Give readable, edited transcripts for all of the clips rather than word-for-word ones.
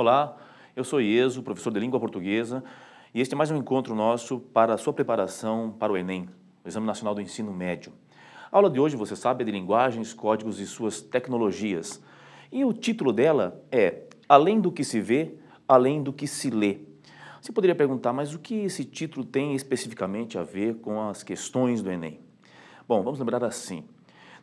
Olá, eu sou Ieso, professor de língua portuguesa, e este é mais um encontro nosso para a sua preparação para o Enem, o Exame Nacional do Ensino Médio. A aula de hoje, você sabe, é de linguagens, códigos e suas tecnologias. E o título dela é Além do que se vê, além do que se lê. Você poderia perguntar, mas o que esse título tem especificamente a ver com as questões do Enem? Bom, vamos lembrar assim.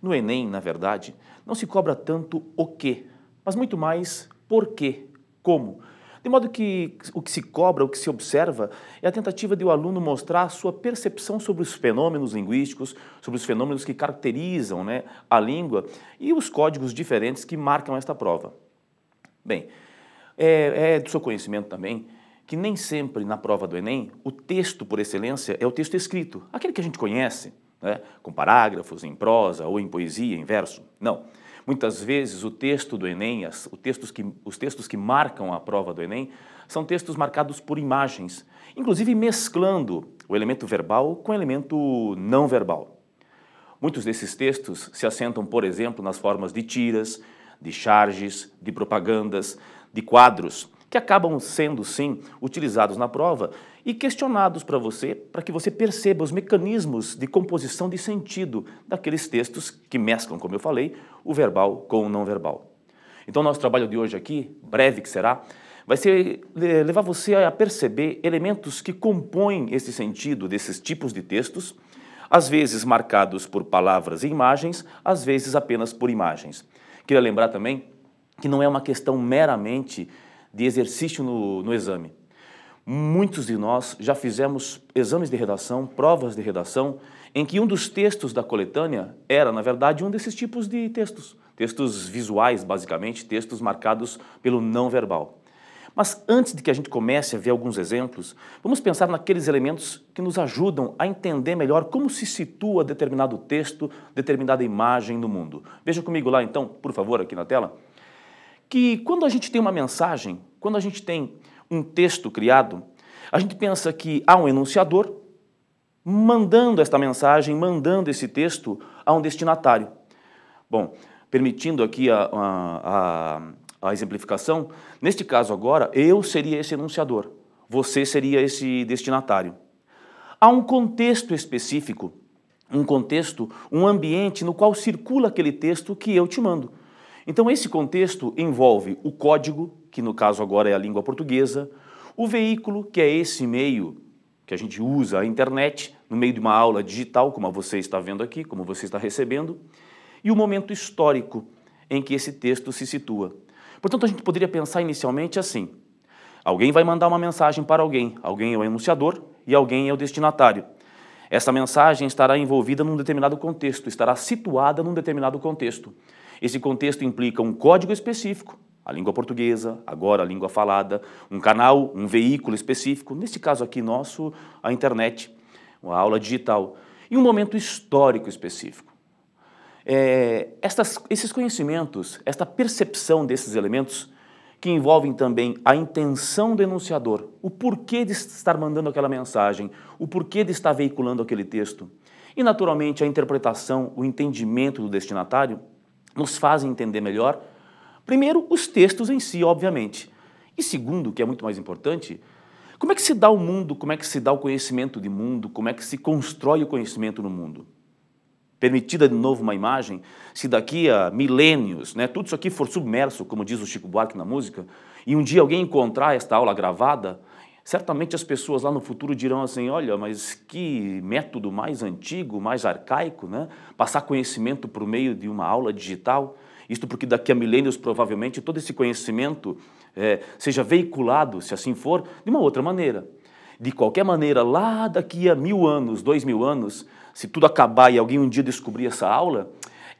No Enem, na verdade, não se cobra tanto o quê, mas muito mais por quê, como. De modo que o que se cobra, o que se observa, é a tentativa de o aluno mostrar a sua percepção sobre os fenômenos linguísticos, sobre os fenômenos que caracterizam, a língua e os códigos diferentes que marcam esta prova. Bem, é do seu conhecimento também que nem sempre na prova do Enem o texto por excelência é o texto escrito, aquele que a gente conhece, com parágrafos, em prosa ou em poesia, em verso. Não. Muitas vezes o texto do Enem, os textos que marcam a prova do Enem, são textos marcados por imagens, inclusive mesclando o elemento verbal com o elemento não verbal. Muitos desses textos se assentam, por exemplo, nas formas de tiras, de charges, de propagandas, de quadros, que acabam sendo, sim, utilizados na prova e questionados para que você perceba os mecanismos de composição de sentido daqueles textos que mesclam, como eu falei, o verbal com o não verbal. Então, nosso trabalho de hoje aqui, breve que será, vai ser levar você a perceber elementos que compõem esse sentido desses tipos de textos, às vezes marcados por palavras e imagens, às vezes apenas por imagens. Queria lembrar também que não é uma questão meramente de exercício no exame. Muitos de nós já fizemos exames de redação, provas de redação, em que um dos textos da coletânea era, na verdade, um desses tipos de textos. Textos visuais, basicamente, textos marcados pelo não verbal. Mas antes de que a gente comece a ver alguns exemplos, vamos pensar naqueles elementos que nos ajudam a entender melhor como se situa determinado texto, determinada imagem no mundo. Veja comigo lá, então, por favor, aqui na tela, que quando a gente tem uma mensagem, quando a gente tem um texto criado, a gente pensa que há um enunciador mandando esta mensagem, mandando esse texto a um destinatário. Bom, permitindo aqui a exemplificação, neste caso agora, eu seria esse enunciador, você seria esse destinatário. Há um contexto específico, um contexto, um ambiente no qual circula aquele texto que eu te mando. Então, esse contexto envolve o código, que no caso agora é a língua portuguesa, o veículo, que é esse meio que a gente usa, a internet, no meio de uma aula digital, como você está vendo aqui, como você está recebendo, e o momento histórico em que esse texto se situa. Portanto, a gente poderia pensar inicialmente assim: alguém vai mandar uma mensagem para alguém, alguém é o enunciador e alguém é o destinatário. Essa mensagem estará envolvida num determinado contexto, estará situada num determinado contexto. Esse contexto implica um código específico, a língua portuguesa, agora a língua falada, um canal, um veículo específico, nesse caso aqui nosso, a internet, a aula digital, e um momento histórico específico. Esses conhecimentos, esta percepção desses elementos, que envolvem também a intenção do enunciador, o porquê de estar mandando aquela mensagem, o porquê de estar veiculando aquele texto, e naturalmente a interpretação, o entendimento do destinatário, nos fazem entender melhor, primeiro, os textos em si, obviamente. E segundo, que é muito mais importante, como é que se dá o mundo, como é que se dá o conhecimento de mundo, como é que se constrói o conhecimento no mundo. Permitida de novo uma imagem, se daqui a milênios, tudo isso aqui for submerso, como diz o Chico Buarque na música, e um dia alguém encontrar esta aula gravada, certamente as pessoas lá no futuro dirão assim: olha, mas que método mais antigo, mais arcaico, passar conhecimento por meio de uma aula digital. Isto porque daqui a milênios, provavelmente, todo esse conhecimento seja veiculado, se assim for, de uma outra maneira. De qualquer maneira, lá daqui a 1000 anos, 2000 anos, se tudo acabar e alguém um dia descobrir essa aula,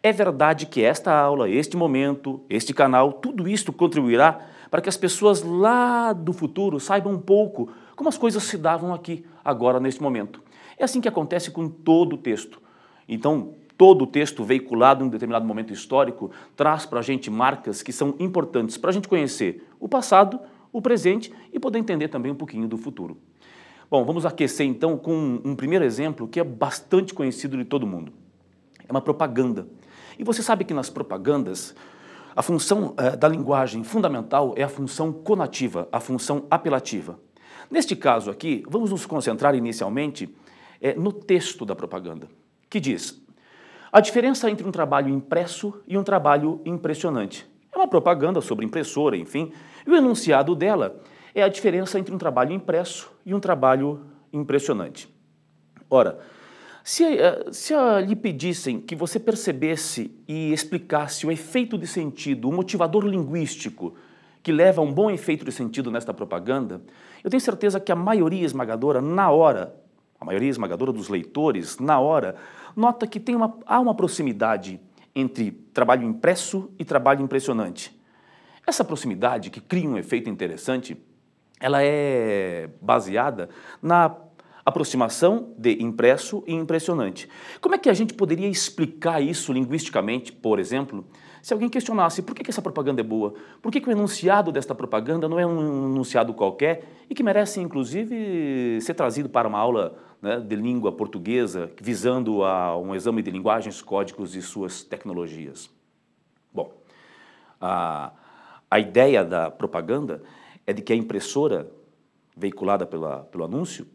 é verdade que esta aula, este momento, este canal, tudo isto contribuirá para que as pessoas lá do futuro saibam um pouco como as coisas se davam aqui, agora, neste momento. É assim que acontece com todo o texto. Então, todo o texto veiculado em um determinado momento histórico traz para a gente marcas que são importantes para a gente conhecer o passado, o presente e poder entender também um pouquinho do futuro. Bom, vamos aquecer então com um primeiro exemplo que é bastante conhecido de todo mundo. É uma propaganda. E você sabe que nas propagandas A função da linguagem fundamental é a função conativa, a função apelativa. Neste caso aqui, vamos nos concentrar inicialmente no texto da propaganda, que diz: a diferença entre um trabalho impresso e um trabalho impressionante. É uma propaganda sobre impressora, enfim, e o enunciado dela é a diferença entre um trabalho impresso e um trabalho impressionante. Ora, se lhe pedissem que você percebesse e explicasse o efeito de sentido, o motivador linguístico que leva a um bom efeito de sentido nesta propaganda, eu tenho certeza que a maioria esmagadora, na hora, a maioria esmagadora dos leitores, na hora, nota que há uma proximidade entre trabalho impresso e trabalho impressionante. Essa proximidade, que cria um efeito interessante, ela é baseada na aproximação de impresso e impressionante. Como é que a gente poderia explicar isso linguisticamente, por exemplo, se alguém questionasse por que essa propaganda é boa, por que o enunciado desta propaganda não é um enunciado qualquer e que merece, inclusive, ser trazido para uma aula, né, de língua portuguesa, visando a um exame de linguagens, códigos e suas tecnologias? Bom, a ideia da propaganda é de que a impressora veiculada pelo anúncio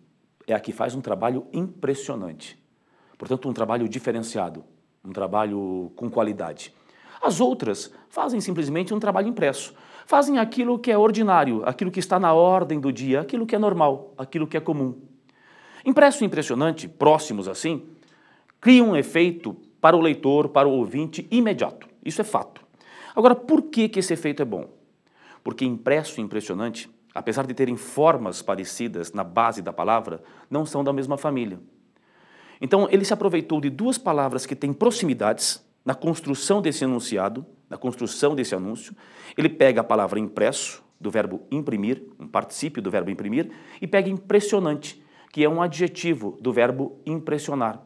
é a que faz um trabalho impressionante. Portanto, um trabalho diferenciado, um trabalho com qualidade. As outras fazem simplesmente um trabalho impresso. Fazem aquilo que é ordinário, aquilo que está na ordem do dia, aquilo que é normal, aquilo que é comum. Impresso e impressionante, próximos assim, criam um efeito para o leitor, para o ouvinte imediato. Isso é fato. Agora, por que esse efeito é bom? Porque impresso e impressionante, apesar de terem formas parecidas na base da palavra, não são da mesma família. Então, ele se aproveitou de duas palavras que têm proximidades na construção desse enunciado, na construção desse anúncio. Ele pega a palavra impresso, do verbo imprimir, um particípio do verbo imprimir, e pega impressionante, que é um adjetivo do verbo impressionar.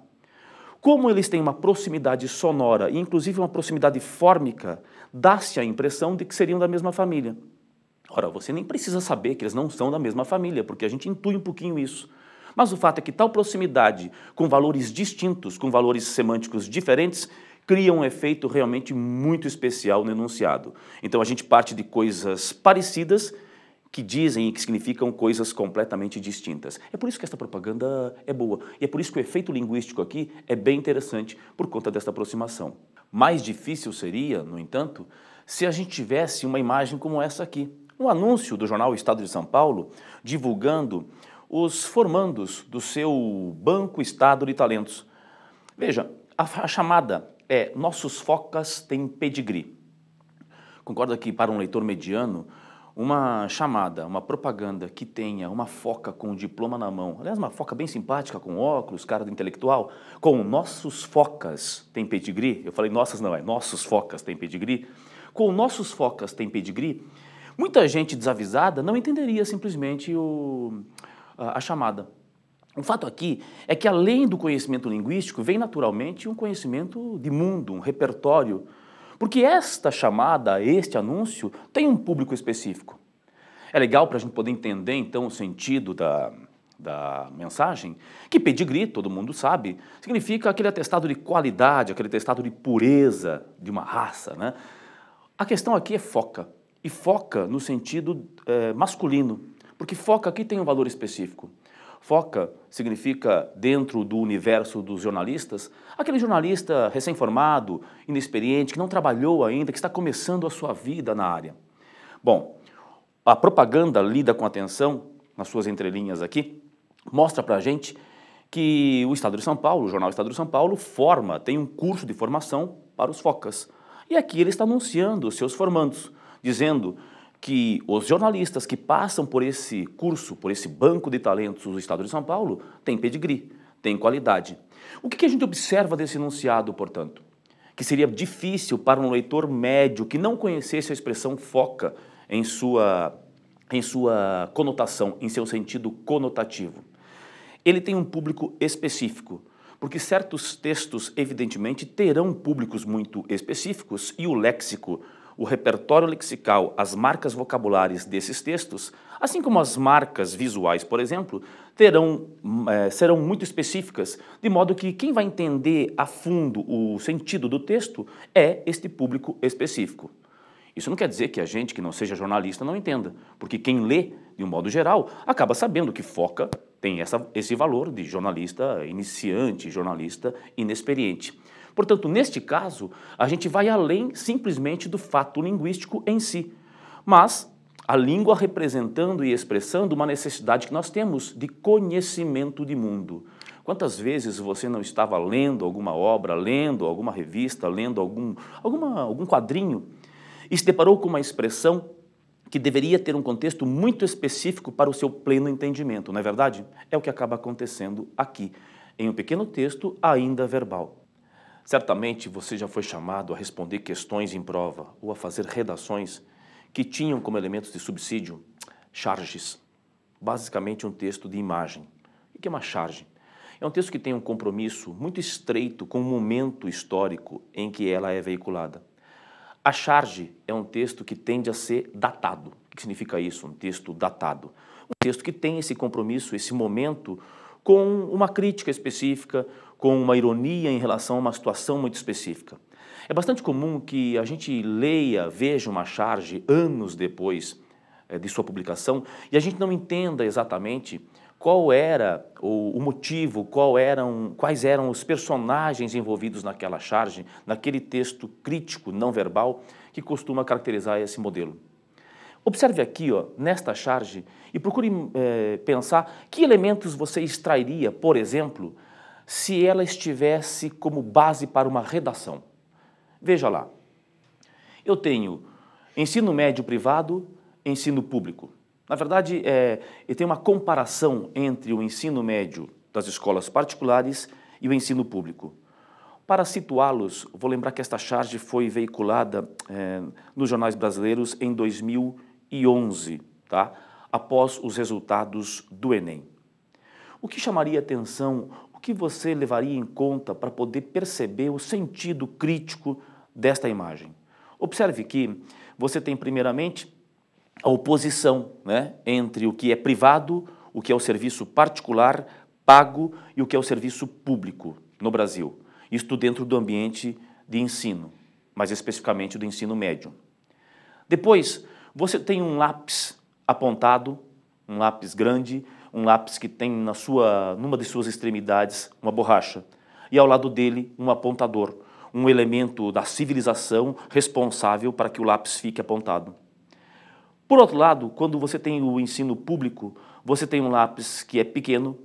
Como eles têm uma proximidade sonora e inclusive uma proximidade fórmica, dá-se a impressão de que seriam da mesma família. Ora, você nem precisa saber que eles não são da mesma família, porque a gente intui um pouquinho isso. Mas o fato é que tal proximidade, com valores distintos, com valores semânticos diferentes, cria um efeito realmente muito especial no enunciado. Então a gente parte de coisas parecidas que dizem e que significam coisas completamente distintas. É por isso que esta propaganda é boa. E é por isso que o efeito linguístico aqui é bem interessante por conta desta aproximação. Mais difícil seria, no entanto, se a gente tivesse uma imagem como essa aqui. Um anúncio do jornal Estado de São Paulo divulgando os formandos do seu Banco Estado de Talentos. Veja, a chamada é Nossos Focas têm pedigree. Concorda que para um leitor mediano, uma chamada, uma propaganda que tenha uma foca com o diploma na mão, aliás, uma foca bem simpática, com óculos, cara do intelectual, com Nossos Focas têm pedigree, eu falei nossas não, é Nossos Focas têm pedigree, com Nossos Focas têm pedigree, muita gente desavisada não entenderia simplesmente a chamada. O fato aqui é que, além do conhecimento linguístico, vem naturalmente um conhecimento de mundo, um repertório, porque esta chamada, este anúncio, tem um público específico. É legal para a gente poder entender, então, o sentido da mensagem, que pedigree, todo mundo sabe, significa aquele atestado de qualidade, aquele atestado de pureza de uma raça, né? A questão aqui é foca, e foca no sentido masculino, porque foca aqui tem um valor específico. Foca significa, dentro do universo dos jornalistas, aquele jornalista recém-formado, inexperiente, que não trabalhou ainda, que está começando a sua vida na área. Bom, a propaganda lida com atenção, nas suas entrelinhas aqui, mostra para a gente que o Estado de São Paulo, o jornal Estado de São Paulo, tem um curso de formação para os focas. E aqui ele está anunciando os seus formandos, dizendo que os jornalistas que passam por esse curso, por esse banco de talentos do Estado de São Paulo, têm pedigree, têm qualidade. O que a gente observa desse enunciado, portanto? Que seria difícil para um leitor médio que não conhecesse a expressão foca em sua conotação, em seu sentido conotativo. Ele tem um público específico, porque certos textos, evidentemente, terão públicos muito específicos e o léxico, o repertório lexical, as marcas vocabulares desses textos, assim como as marcas visuais, por exemplo, serão muito específicas, de modo que quem vai entender a fundo o sentido do texto é este público específico. Isso não quer dizer que a gente que não seja jornalista não entenda, porque quem lê, de um modo geral, acaba sabendo que foca tem esse valor de jornalista iniciante, jornalista inexperiente. Portanto, neste caso, a gente vai além simplesmente do fato linguístico em si, mas a língua representando e expressando uma necessidade que nós temos de conhecimento de mundo. Quantas vezes você não estava lendo alguma obra, lendo alguma revista, lendo algum quadrinho e se deparou com uma expressão que deveria ter um contexto muito específico para o seu pleno entendimento, não é verdade? É o que acaba acontecendo aqui, em um pequeno texto ainda verbal. Certamente você já foi chamado a responder questões em prova ou a fazer redações que tinham como elementos de subsídio charges, basicamente um texto de imagem. O que é uma charge? É um texto que tem um compromisso muito estreito com o momento histórico em que ela é veiculada. A charge é um texto que tende a ser datado. O que significa isso? Um texto datado. Um texto que tem esse compromisso, esse momento, com uma crítica específica, com uma ironia em relação a uma situação muito específica. É bastante comum que a gente leia, veja uma charge anos depois de sua publicação e a gente não entenda exatamente qual era o motivo, quais eram os personagens envolvidos naquela charge, naquele texto crítico, não verbal, que costuma caracterizar esse modelo. Observe aqui, nesta charge, e procure pensar que elementos você extrairia, por exemplo, se ela estivesse como base para uma redação. Veja lá, eu tenho ensino médio privado, ensino público. Na verdade, eu tenho uma comparação entre o ensino médio das escolas particulares e o ensino público. Para situá-los, vou lembrar que esta charge foi veiculada nos jornais brasileiros em 2011, tá? Após os resultados do Enem. O que chamaria atenção, o que você levaria em conta para poder perceber o sentido crítico desta imagem? Observe que você tem primeiramente a oposição, né, entre o que é privado, o que é o serviço particular, pago e o que é o serviço público no Brasil. Isto dentro do ambiente de ensino, mais especificamente do ensino médio. Depois, você tem um lápis apontado, um lápis grande, um lápis que tem numa de suas extremidades uma borracha, e ao lado dele um apontador, um elemento da civilização responsável para que o lápis fique apontado. Por outro lado, quando você tem o ensino público, você tem um lápis que é pequeno,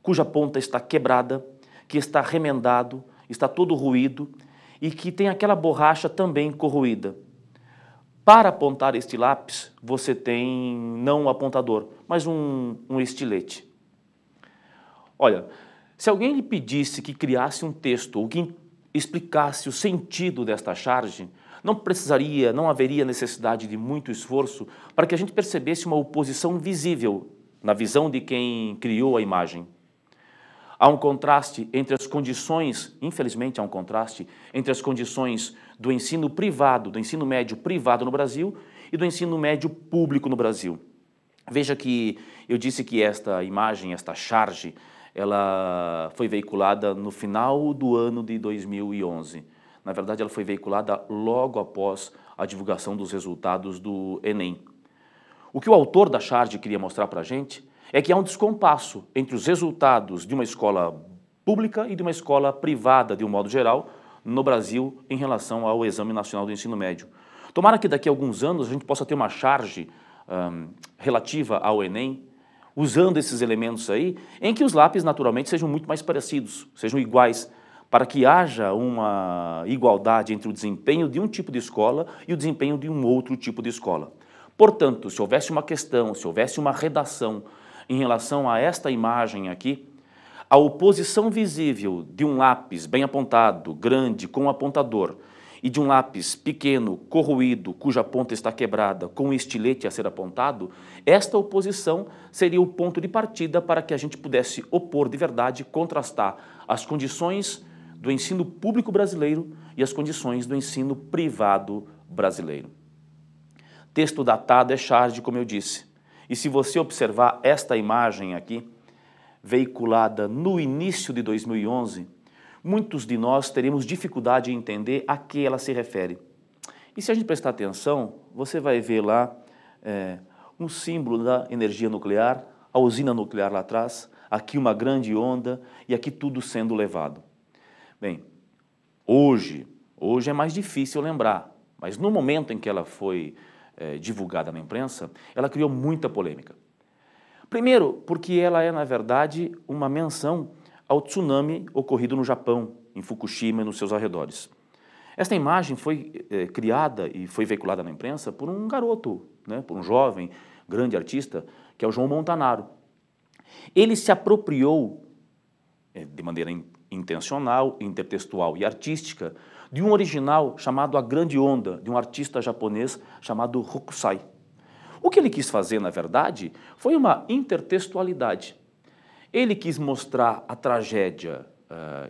cuja ponta está quebrada, que está remendado, está todo ruído e que tem aquela borracha também corroída. Para apontar este lápis, você tem não um apontador, mas um estilete. Olha, se alguém lhe pedisse que criasse um texto ou que explicasse o sentido desta charge, não haveria necessidade de muito esforço para que a gente percebesse uma oposição visível na visão de quem criou a imagem. Há um contraste entre as condições, infelizmente há um contraste, entre as condições do ensino privado, do ensino médio privado no Brasil e do ensino médio público no Brasil. Veja que eu disse que esta imagem, esta charge, ela foi veiculada no final do ano de 2011. Na verdade, ela foi veiculada logo após a divulgação dos resultados do Enem. O que o autor da charge queria mostrar para a gente é que há um descompasso entre os resultados de uma escola pública e de uma escola privada, de um modo geral, no Brasil, em relação ao Exame Nacional do Ensino Médio. Tomara que daqui a alguns anos a gente possa ter uma charge relativa ao Enem, usando esses elementos aí, em que os lápis naturalmente sejam muito mais parecidos, sejam iguais, para que haja uma igualdade entre o desempenho de um tipo de escola e o desempenho de um outro tipo de escola. Portanto, se houvesse uma questão, se houvesse uma redação em relação a esta imagem aqui, a oposição visível de um lápis bem apontado, grande, com apontador, e de um lápis pequeno, corroído, cuja ponta está quebrada, com um estilete a ser apontado, esta oposição seria o ponto de partida para que a gente pudesse opor de verdade, contrastar as condições do ensino público brasileiro e as condições do ensino privado brasileiro. Texto datado é charge, como eu disse. E se você observar esta imagem aqui, veiculada no início de 2011, muitos de nós teremos dificuldade em entender a que ela se refere. E se a gente prestar atenção, você vai ver lá um símbolo da energia nuclear, a usina nuclear lá atrás, aqui uma grande onda e aqui tudo sendo levado. Bem, hoje é mais difícil lembrar, mas no momento em que ela foi divulgada na imprensa, ela criou muita polêmica. Primeiro, porque ela é, na verdade, uma menção ao tsunami ocorrido no Japão, em Fukushima e nos seus arredores. Esta imagem foi criada e foi veiculada na imprensa por um garoto, né, por um jovem, grande artista, que é o João Montanaro. Ele se apropriou, de maneira intencional, intertextual e artística, de um original chamado A Grande Onda, de um artista japonês chamado Hokusai. O que ele quis fazer, na verdade, foi uma intertextualidade. Ele quis mostrar a tragédia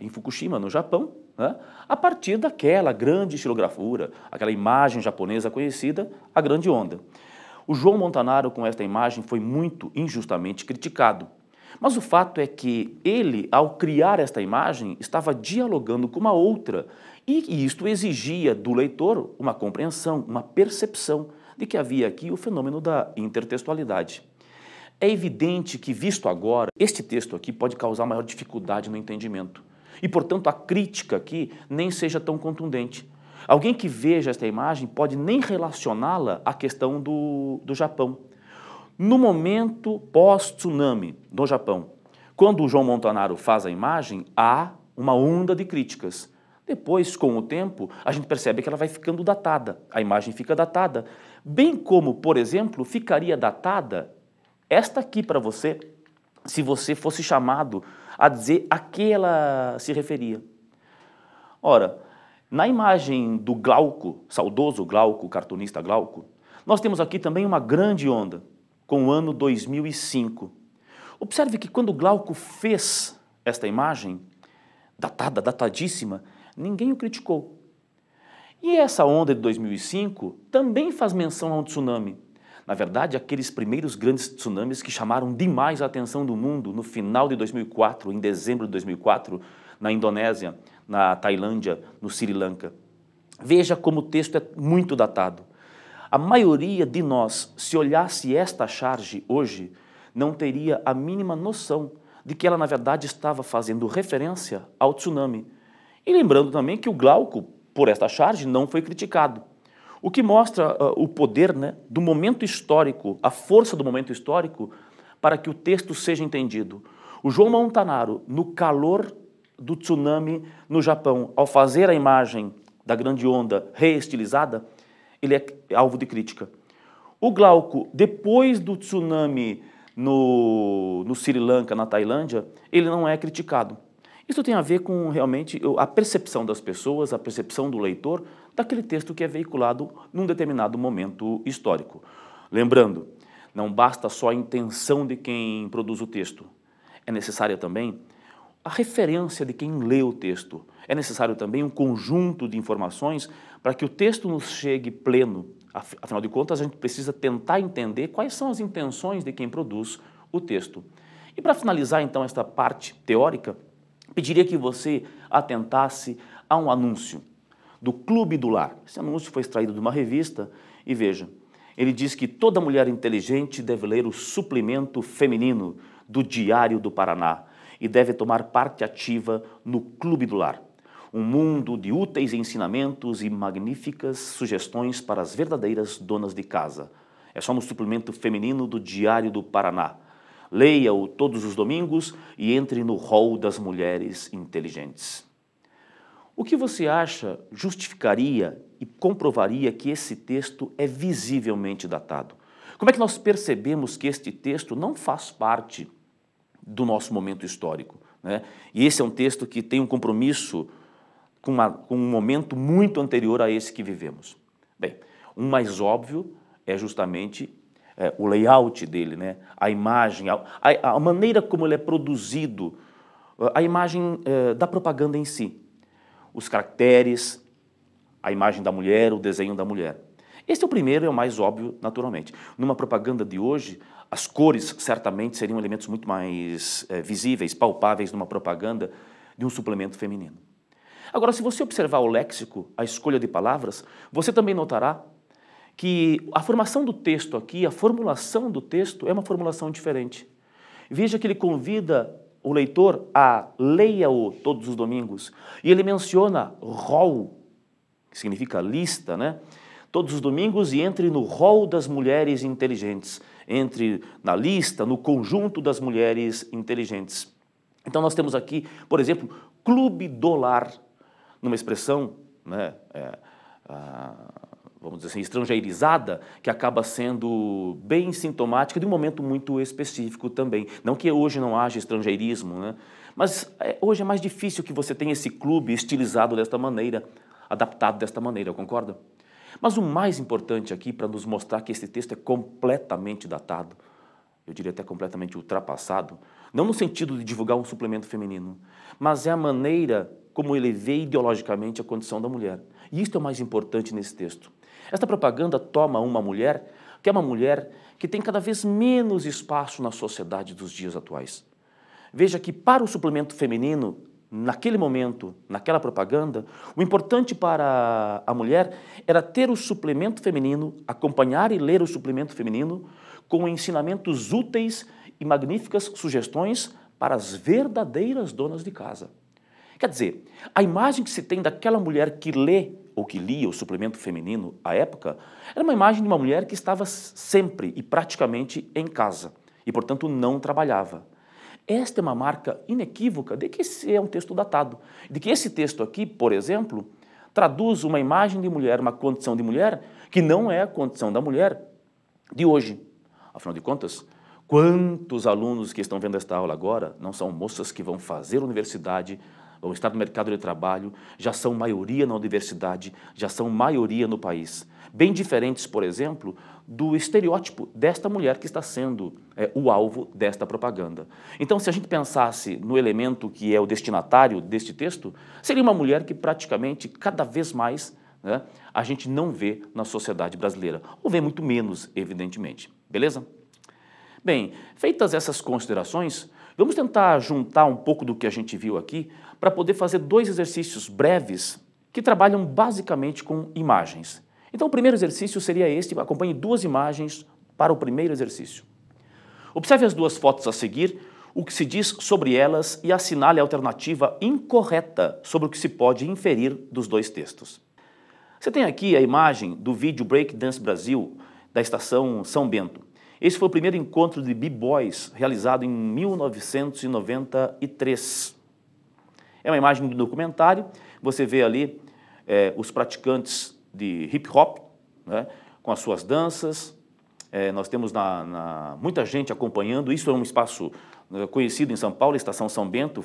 em Fukushima, no Japão, né, a partir daquela grande estilografura, aquela imagem japonesa conhecida, A Grande Onda. O João Montanaro, com esta imagem, foi muito injustamente criticado. Mas o fato é que ele, ao criar esta imagem, estava dialogando com uma outra, e isto exigia do leitor uma compreensão, uma percepção de que havia aqui o fenômeno da intertextualidade. É evidente que, visto agora, este texto aqui pode causar maior dificuldade no entendimento. E, portanto, a crítica aqui nem seja tão contundente. Alguém que veja esta imagem pode nem relacioná-la à questão do Japão. No momento pós-tsunami do Japão, quando o João Montanaro faz a imagem, há uma onda de críticas. Depois, com o tempo, a gente percebe que ela vai ficando datada, a imagem fica datada. Bem como, por exemplo, ficaria datada esta aqui para você, se você fosse chamado a dizer a que ela se referia. Ora, na imagem do Glauco, saudoso Glauco, cartunista Glauco, nós temos aqui também uma grande onda, com o ano 2005. Observe que quando Glauco fez esta imagem, datada, datadíssima, ninguém o criticou. E essa onda de 2005 também faz menção a um tsunami. Na verdade, aqueles primeiros grandes tsunamis que chamaram demais a atenção do mundo no final de 2004, em dezembro de 2004, na Indonésia, na Tailândia, no Sri Lanka. Veja como o texto é muito datado. A maioria de nós, se olhasse esta charge hoje, não teria a mínima noção de que ela, na verdade, estava fazendo referência ao tsunami. E lembrando também que o Glauco, por esta charge, não foi criticado. O que mostra o poder, né, do momento histórico, a força do momento histórico, para que o texto seja entendido. O João Montanaro, no calor do tsunami no Japão, ao fazer a imagem da grande onda reestilizada, ele é alvo de crítica. O Glauco, depois do tsunami no Sri Lanka, na Tailândia, ele não é criticado. Isso tem a ver com realmente a percepção das pessoas, a percepção do leitor, daquele texto que é veiculado num determinado momento histórico. Lembrando, não basta só a intenção de quem produz o texto, é necessária também a referência de quem lê o texto. É necessário também um conjunto de informações para que o texto nos chegue pleno. Afinal de contas, a gente precisa tentar entender quais são as intenções de quem produz o texto. E para finalizar, então, esta parte teórica, pediria que você atentasse a um anúncio do Clube do Lar. Esse anúncio foi extraído de uma revista e veja, ele diz que toda mulher inteligente deve ler o suplemento feminino do Diário do Paraná e deve tomar parte ativa no Clube do Lar. Um mundo de úteis ensinamentos e magníficas sugestões para as verdadeiras donas de casa. É só no suplemento feminino do Diário do Paraná. Leia-o todos os domingos e entre no rol das mulheres inteligentes. O que você acha justificaria e comprovaria que esse texto é visivelmente datado? Como é que nós percebemos que este texto não faz parte do nosso momento histórico, né? E esse é um texto que tem um compromisso com um momento muito anterior a esse que vivemos. Bem, um mais óbvio é justamente o layout dele, né? A imagem, a maneira como ele é produzido, a imagem da propaganda em si. Os caracteres, a imagem da mulher, o desenho da mulher. Este é o primeiro e é o mais óbvio, naturalmente. Numa propaganda de hoje, as cores certamente seriam elementos muito mais visíveis, palpáveis numa propaganda de um suplemento feminino. Agora, se você observar o léxico, a escolha de palavras, você também notará que a formação do texto aqui, a formulação do texto é uma formulação diferente. Veja que ele convida o leitor a leia-o todos os domingos. E ele menciona rol, que significa lista, né? Todos os domingos e entre no rol das mulheres inteligentes. Entre na lista, no conjunto das mulheres inteligentes. Então nós temos aqui, por exemplo, clube do lar, numa expressão, né, vamos dizer assim, estrangeirizada, que acaba sendo bem sintomática de um momento muito específico também. Não que hoje não haja estrangeirismo, né? Mas hoje é mais difícil que você tenha esse clube estilizado desta maneira, adaptado desta maneira, concorda? Mas o mais importante aqui, para nos mostrar que esse texto é completamente datado, eu diria até completamente ultrapassado, não no sentido de divulgar um suplemento feminino, mas é a maneira como ele vê ideologicamente a condição da mulher. E isto é o mais importante nesse texto. Esta propaganda toma uma mulher, que é uma mulher que tem cada vez menos espaço na sociedade dos dias atuais. Veja que para o suplemento feminino, naquele momento, naquela propaganda, o importante para a mulher era ter o suplemento feminino, acompanhar e ler o suplemento feminino com ensinamentos úteis e magníficas sugestões para as verdadeiras donas de casa. Quer dizer, a imagem que se tem daquela mulher que lê ou que lia o suplemento feminino à época era uma imagem de uma mulher que estava sempre e praticamente em casa e, portanto, não trabalhava. Esta é uma marca inequívoca de que esse é um texto datado, de que esse texto aqui, por exemplo, traduz uma imagem de mulher, uma condição de mulher que não é a condição da mulher de hoje. Afinal de contas, quantos alunos que estão vendo esta aula agora não são moças que vão fazer universidade, vão estar no mercado de trabalho, já são maioria na universidade, já são maioria no país. Bem diferentes, por exemplo, do estereótipo desta mulher que está sendo o alvo desta propaganda. Então, se a gente pensasse no elemento que é o destinatário deste texto, seria uma mulher que praticamente cada vez mais, né, a gente não vê na sociedade brasileira, ou vê muito menos, evidentemente. Beleza? Bem, feitas essas considerações, vamos tentar juntar um pouco do que a gente viu aqui para poder fazer dois exercícios breves que trabalham basicamente com imagens. Então, o primeiro exercício seria este, acompanhe duas imagens para o primeiro exercício. Observe as duas fotos a seguir, o que se diz sobre elas e assinale a alternativa incorreta sobre o que se pode inferir dos dois textos. Você tem aqui a imagem do vídeo Break Dance Brasil, da estação São Bento. Esse foi o primeiro encontro de b-boys realizado em 1993. É uma imagem do documentário, você vê ali os praticantes de hip hop, né, com as suas danças. Nós temos muita gente acompanhando. Isso é um espaço conhecido em São Paulo. A Estação São Bento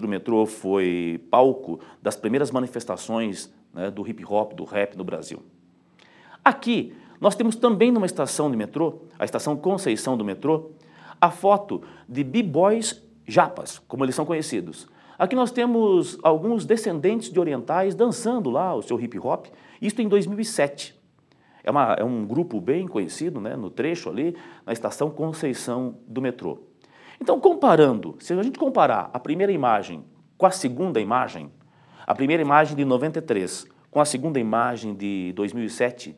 do metrô foi palco das primeiras manifestações, né, do hip hop, do rap no Brasil. Aqui nós temos também numa estação de metrô, a Estação Conceição do metrô, a foto de b-boys japas, como eles são conhecidos. Aqui nós temos alguns descendentes de orientais dançando lá o seu hip hop, isto em 2007. É um grupo bem conhecido, né, no trecho ali, na Estação Conceição do metrô. Então, se a gente comparar a primeira imagem com a segunda imagem, a primeira imagem de 93 com a segunda imagem de 2007,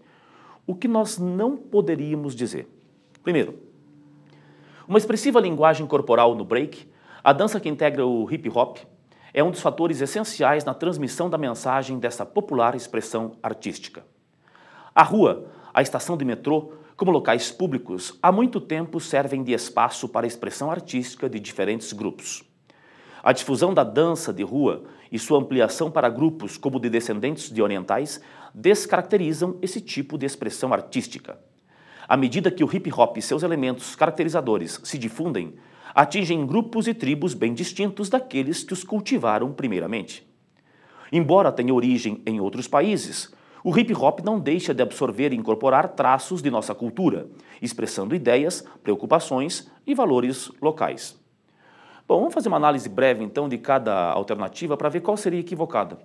o que nós não poderíamos dizer? Primeiro, uma expressiva linguagem corporal no break, a dança que integra o hip hop, é um dos fatores essenciais na transmissão da mensagem dessa popular expressão artística. A rua, a estação de metrô, como locais públicos, há muito tempo servem de espaço para a expressão artística de diferentes grupos. A difusão da dança de rua e sua ampliação para grupos como de descendentes de orientais descaracterizam esse tipo de expressão artística. À medida que o hip hop e seus elementos caracterizadores se difundem, atingem grupos e tribos bem distintos daqueles que os cultivaram primeiramente. Embora tenha origem em outros países, o hip hop não deixa de absorver e incorporar traços de nossa cultura, expressando ideias, preocupações e valores locais. Bom, vamos fazer uma análise breve então de cada alternativa para ver qual seria equivocada.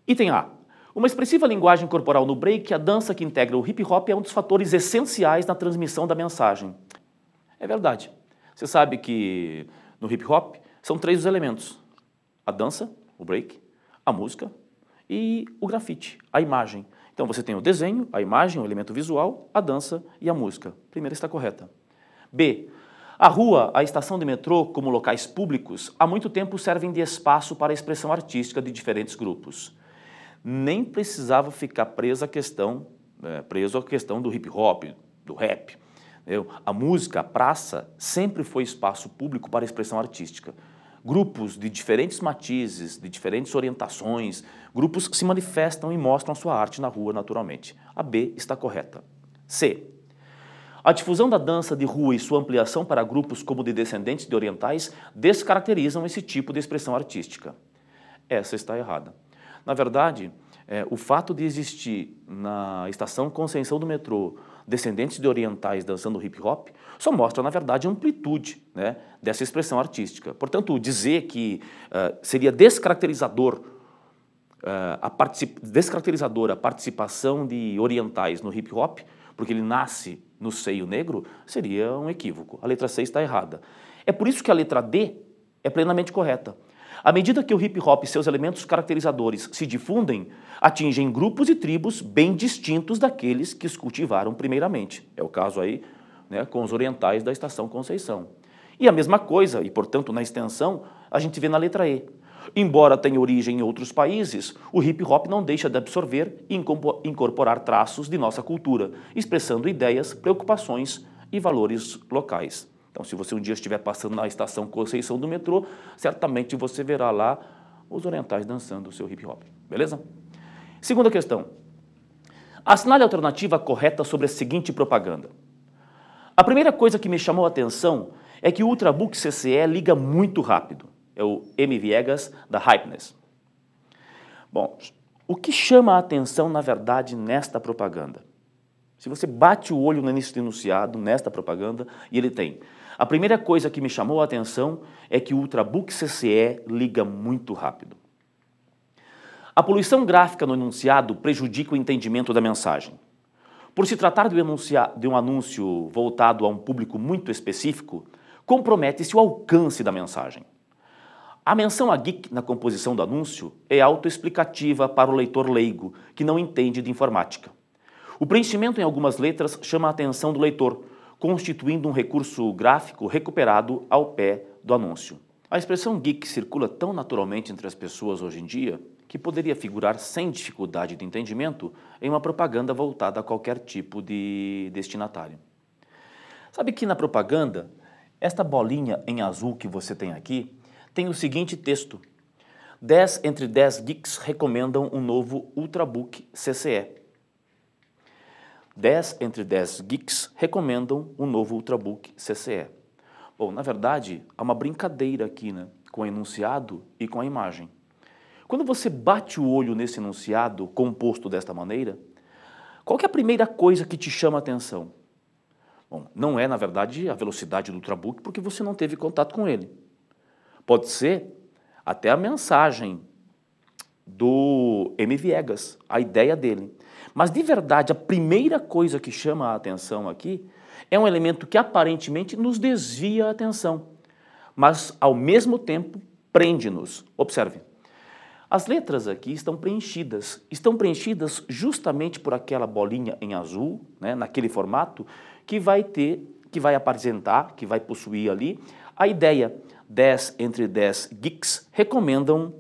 Item A. Uma expressiva linguagem corporal no break, a dança que integra o hip hop é um dos fatores essenciais na transmissão da mensagem. É verdade. Você sabe que no hip hop são três os elementos: a dança, o break, a música e o grafite, a imagem. Então você tem o desenho, a imagem, o elemento visual, a dança e a música. Primeira está correta. B. A rua, a estação de metrô, como locais públicos, há muito tempo servem de espaço para a expressão artística de diferentes grupos. Nem precisava ficar preso à questão do hip hop, do rap. A música, a praça, sempre foi espaço público para a expressão artística. Grupos de diferentes matizes, de diferentes orientações, grupos se manifestam e mostram sua arte na rua naturalmente. A B está correta. C. A difusão da dança de rua e sua ampliação para grupos como de descendentes de orientais descaracterizam esse tipo de expressão artística. Essa está errada. Na verdade, o fato de existir na estação Conceição do metrô descendentes de orientais dançando hip hop só mostra, na verdade, a amplitude, né, dessa expressão artística. Portanto, dizer que seria descaracterizadora a participação de orientais no hip hop, porque ele nasce no seio negro, seria um equívoco. A letra C está errada. É por isso que a letra D é plenamente correta. À medida que o hip hop e seus elementos caracterizadores se difundem, atingem grupos e tribos bem distintos daqueles que os cultivaram primeiramente. É o caso aí, né, com os orientais da Estação Conceição. E a mesma coisa, e portanto na extensão, a gente vê na letra E. Embora tenha origem em outros países, o hip hop não deixa de absorver e incorporar traços de nossa cultura, expressando ideias, preocupações e valores locais. Então, se você um dia estiver passando na Estação Conceição do metrô, certamente você verá lá os orientais dançando o seu hip hop. Beleza? Segunda questão. Assinale a alternativa correta sobre a seguinte propaganda. A primeira coisa que me chamou a atenção é que o Ultrabook CCE liga muito rápido. É o M. Viegas da Hypeness. Bom, o que chama a atenção, na verdade, nesta propaganda? Se você bate o olho no início do enunciado, nesta propaganda, e ele tem: a primeira coisa que me chamou a atenção é que o Ultrabook CCE liga muito rápido. A poluição gráfica no enunciado prejudica o entendimento da mensagem. Por se tratar de um anúncio voltado a um público muito específico, compromete-se o alcance da mensagem. A menção a geek na composição do anúncio é autoexplicativa para o leitor leigo, que não entende de informática. O preenchimento em algumas letras chama a atenção do leitor, constituindo um recurso gráfico recuperado ao pé do anúncio. A expressão geek circula tão naturalmente entre as pessoas hoje em dia que poderia figurar sem dificuldade de entendimento em uma propaganda voltada a qualquer tipo de destinatário. Sabe que na propaganda, esta bolinha em azul que você tem aqui tem o seguinte texto: 10 entre 10 geeks recomendam um novo Ultrabook CCE. 10 entre 10 geeks recomendam um novo Ultrabook CCE. Bom, na verdade, há uma brincadeira aqui, né, com o enunciado e com a imagem. Quando você bate o olho nesse enunciado composto desta maneira, qual que é a primeira coisa que te chama a atenção? Bom, não é, na verdade, a velocidade do Ultrabook, porque você não teve contato com ele. Pode ser até a mensagem do M. Viegas, a ideia dele. Mas, de verdade, a primeira coisa que chama a atenção aqui é um elemento que aparentemente nos desvia a atenção, mas, ao mesmo tempo, prende-nos. Observe, as letras aqui estão preenchidas justamente por aquela bolinha em azul, né, naquele formato, que vai apresentar, que vai possuir ali a ideia: 10 entre 10 geeks recomendam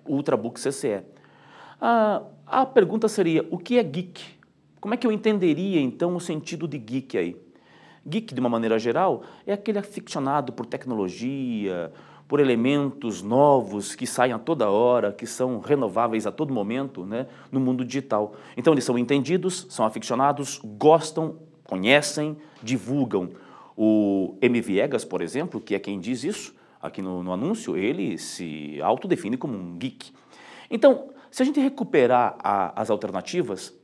o Ultrabook CCE. A pergunta seria: o que é geek? Como é que eu entenderia, então, o sentido de geek aí? Geek, de uma maneira geral, é aquele aficionado por tecnologia, por elementos novos que saem a toda hora, que são renováveis a todo momento, né, no mundo digital. Então, eles são entendidos, são aficionados, gostam, conhecem, divulgam. O M. Viegas, por exemplo, que é quem diz isso aqui no anúncio, ele se autodefine como um geek. Então, se a gente recuperar as alternativas,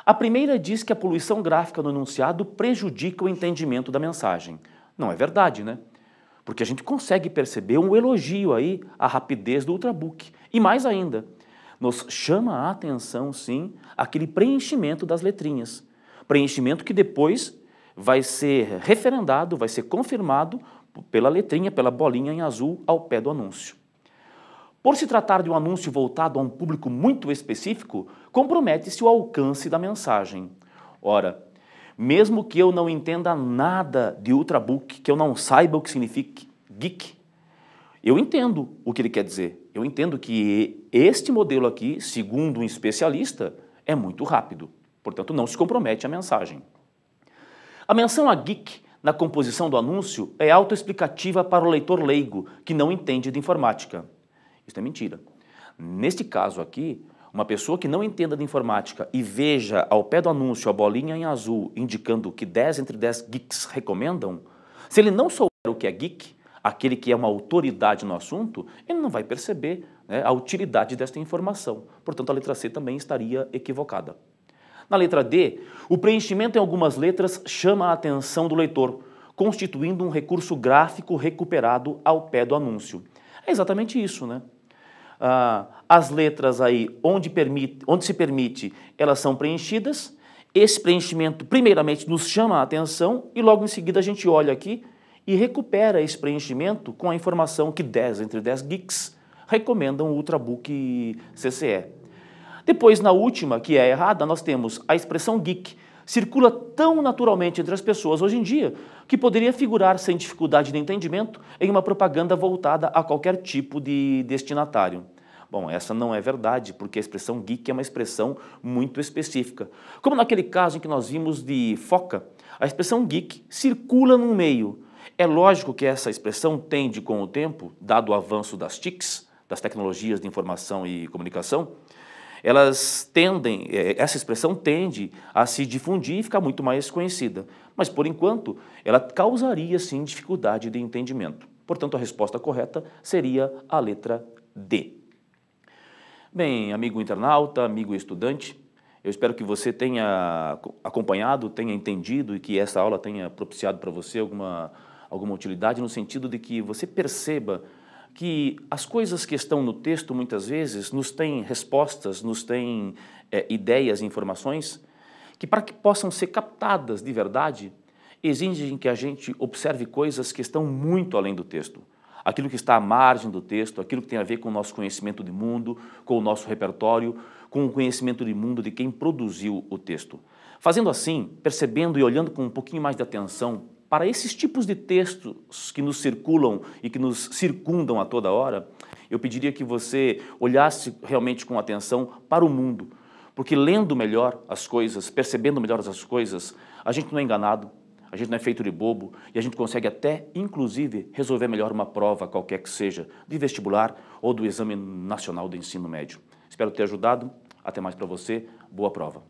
a primeira diz que a poluição gráfica no enunciado prejudica o entendimento da mensagem. Não é verdade, né? Porque a gente consegue perceber um elogio aí à rapidez do Ultrabook. E mais ainda, nos chama a atenção, sim, aquele preenchimento das letrinhas. Preenchimento que depois vai ser referendado, vai ser confirmado pela letrinha, pela bolinha em azul ao pé do anúncio. Por se tratar de um anúncio voltado a um público muito específico, compromete-se o alcance da mensagem. Ora, mesmo que eu não entenda nada de Ultrabook, que eu não saiba o que significa geek, eu entendo o que ele quer dizer. Eu entendo que este modelo aqui, segundo um especialista, é muito rápido. Portanto, não se compromete a mensagem. A menção a geek na composição do anúncio é autoexplicativa para o leitor leigo, que não entende de informática. Isso é mentira. Neste caso aqui, uma pessoa que não entenda de informática e veja ao pé do anúncio a bolinha em azul indicando que 10 entre 10 geeks recomendam, se ele não souber o que é geek, aquele que é uma autoridade no assunto, ele não vai perceber, né, a utilidade desta informação. Portanto, a letra C também estaria equivocada. Na letra D, o preenchimento em algumas letras chama a atenção do leitor, constituindo um recurso gráfico recuperado ao pé do anúncio. É exatamente isso, né? As letras aí, onde se permite, elas são preenchidas. Esse preenchimento, primeiramente, nos chama a atenção e logo em seguida a gente olha aqui e recupera esse preenchimento com a informação que 10 entre 10 geeks recomendam o Ultrabook CCE. Depois, na última, que é errada, nós temos a expressão geek. Circula tão naturalmente entre as pessoas hoje em dia que poderia figurar sem dificuldade de entendimento em uma propaganda voltada a qualquer tipo de destinatário. Bom, essa não é verdade, porque a expressão geek é uma expressão muito específica. Como naquele caso em que nós vimos de foca, a expressão geek circula no meio. É lógico que essa expressão tende com o tempo, dado o avanço das TICs, das tecnologias de informação e comunicação, essa expressão tende a se difundir e ficar muito mais conhecida. Mas, por enquanto, ela causaria, sim, dificuldade de entendimento. Portanto, a resposta correta seria a letra D. Bem, amigo internauta, amigo estudante, eu espero que você tenha acompanhado, tenha entendido e que essa aula tenha propiciado para você alguma utilidade, no sentido de que você perceba que as coisas que estão no texto, muitas vezes, nos têm respostas, nos têm ideias e informações, que para que possam ser captadas de verdade, exigem que a gente observe coisas que estão muito além do texto. Aquilo que está à margem do texto, aquilo que tem a ver com o nosso conhecimento de mundo, com o nosso repertório, com o conhecimento de mundo de quem produziu o texto. Fazendo assim, percebendo e olhando com um pouquinho mais de atenção para esses tipos de textos que nos circulam e que nos circundam a toda hora, eu pediria que você olhasse realmente com atenção para o mundo, porque lendo melhor as coisas, percebendo melhor as coisas, a gente não é enganado, a gente não é feito de bobo e a gente consegue até, inclusive, resolver melhor uma prova qualquer que seja, de vestibular ou do Exame Nacional do Ensino Médio. Espero ter ajudado. Até mais para você. Boa prova.